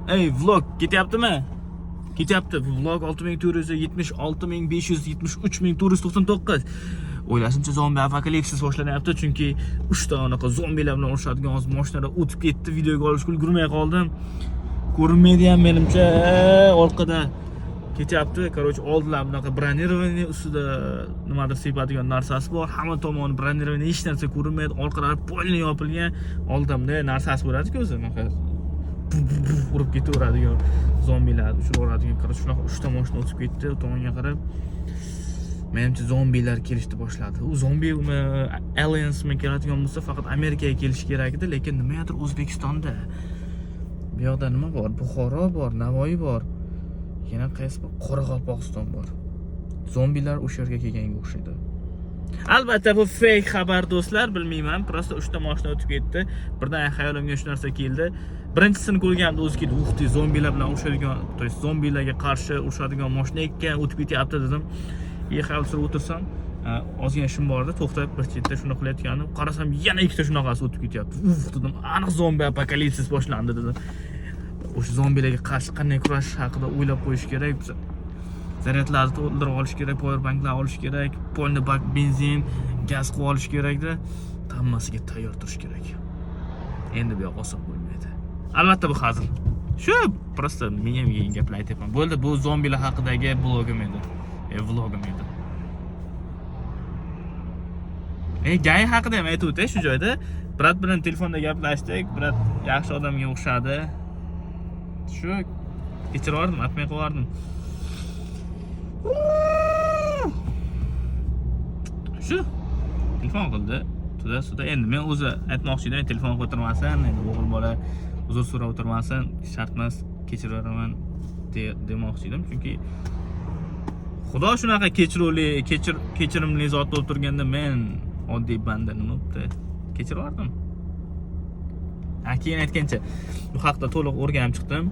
Ey, vlog ketyaptimi? Ketyapti. Vlog 6473 O'ylashimcha zombi apokalipsis boshlanyapti, chunki 3 ta anaqa zombilar bilan urushadigan hozir mashinalar o'tib ketdi. Videoga olishga ulgurmay qoldim. Ko'rinmaydi ham menimcha orqada ketyapti. Короче, oldilar bunaqa bronирование ustida nimadir sepadigan narsasi bor. Hamma tomoni bronирование, hech narsa ko'rinmaydi. Orqalari polni yopilgan. Oldimda narsasi bo'ladi-ku o'zi, bunaqa urib ketaveradigan zombilar uchiraveradigan. Короче, shunaqa 3 ta mashina o'tib ketdi. Tomonga qarab menimcha zombilar kelishni boshladi. U zombi aliensmi keladigan bo'lsa, faqat Amerikaga kelish kerak edi, lekin nimadir O'zbekistonda. Bu yoqda nima bor? Buxoro bor, Navoiy bor. Yana qaysi bor? Qoraqalpog'iston bor. Zombilar o'sha yerga kelganga o'xshaydi. Albatta bu fake xabar do'stlar, bilmayman. Prosta 3 ta mashina o'tib ketdi. Birdan xayolimga shu narsa keldi. Birinchisini ko'rganimda o'zi keldi. Uxti zombilar bilan urushadigan, to есть zombilarga qarshi urushadigan mashina ekan, o'tib ketyapti dedim. Xayol surib o'tirsam, ozgina ishim bor edi, to'xtab bir chetda shuni qilayotganim, qarasam yana ikkita shunaqasi o'tib ketyapti. Dedim, aniq zombi apokalipsis boshlandi dedim. O'sha zombilarga qarshi qanday kurashish haqida o'ylab qo'yish kerak. Zaryadlarni to'ldirib olish kerak, powerbanklar olish kerak, polni bak benzin, gaz qilib olish kerakda, hammasiga tayyor turish kerak. Endi bu yoq oson bo'lmaydi. Albatta bu hazil. Shu prosta men ham gaplar aytyapman. Bo'ldi, bu zombilar haqidagi blogim edi. Vlogim edi. Gay haqida ham aytib o'tay shu joyda. Brat bilan telefonda gaplashdik. Brat yaxshi odamga o'xshadi. Shu kechirardim, aytmay qo'yardim. Shu telefon qildi. Suda endi men o'zi aytmoqchi edim, telefon qo'ytirmasin, endi o'g'il bola uzr so'rab o'tirmasin, shart emas, kechiraman demoqchi edim, chunki Xudo shunaqa kechirimli zot bo'lib turganda men oddiy banda nima bo'pti? Kechirardim. Keyin aytgancha bu haqda to'liq o'rganib chiqdim.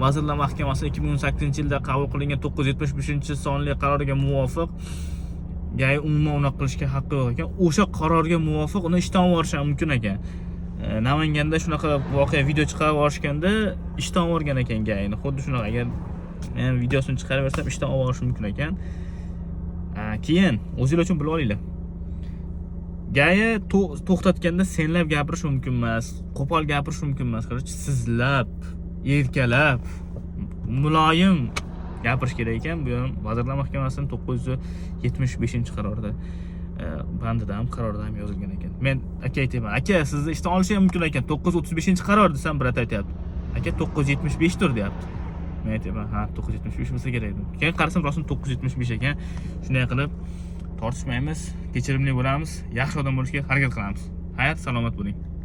Vazirlar Mahkamasi 2018-yilda qabul qilingan 975-sonli qaroriga muvofiq gay umuman unaqa qilishga haqqi yo'q ekan. O'sha qarorga muvofiq uni ishdan yuborish mumkin ekan. Namanganda shunaqa voqea video chiqarib yuborishganda ishdan yuborgan ekan gayni. Xuddi shunaqa agar men videosini chiqarib bersam ishdan olishim mumkin ekan. Keyin o'zinglar uchun bilib olinglar. Gaya to'xtatganda senlab gapirish mumkin emas, qo'pol gapirish mumkin emas. Qarchi sizlab, erkalab, muloyim gapirish kerak ekan. Bu ham Vazirlar Mahkamasining 975-qarorida bandida ham qarorda ham yozilgan ekan. Men aka aytayman, aka sizni ishdan olish ham mumkin ekan. 935-qaror desam, brat aytayapti. Aka 975 tur deyapti. Men aytayman, ha 975 bo'lsa kerak edi. Keyin qarasam rostdan 975 ekan. Shunday qilib tortishmaymiz, kechirimli bo'lamiz, yaxshi odam bo'lishga harakat qilamiz. Hayot, salomat bo'ling.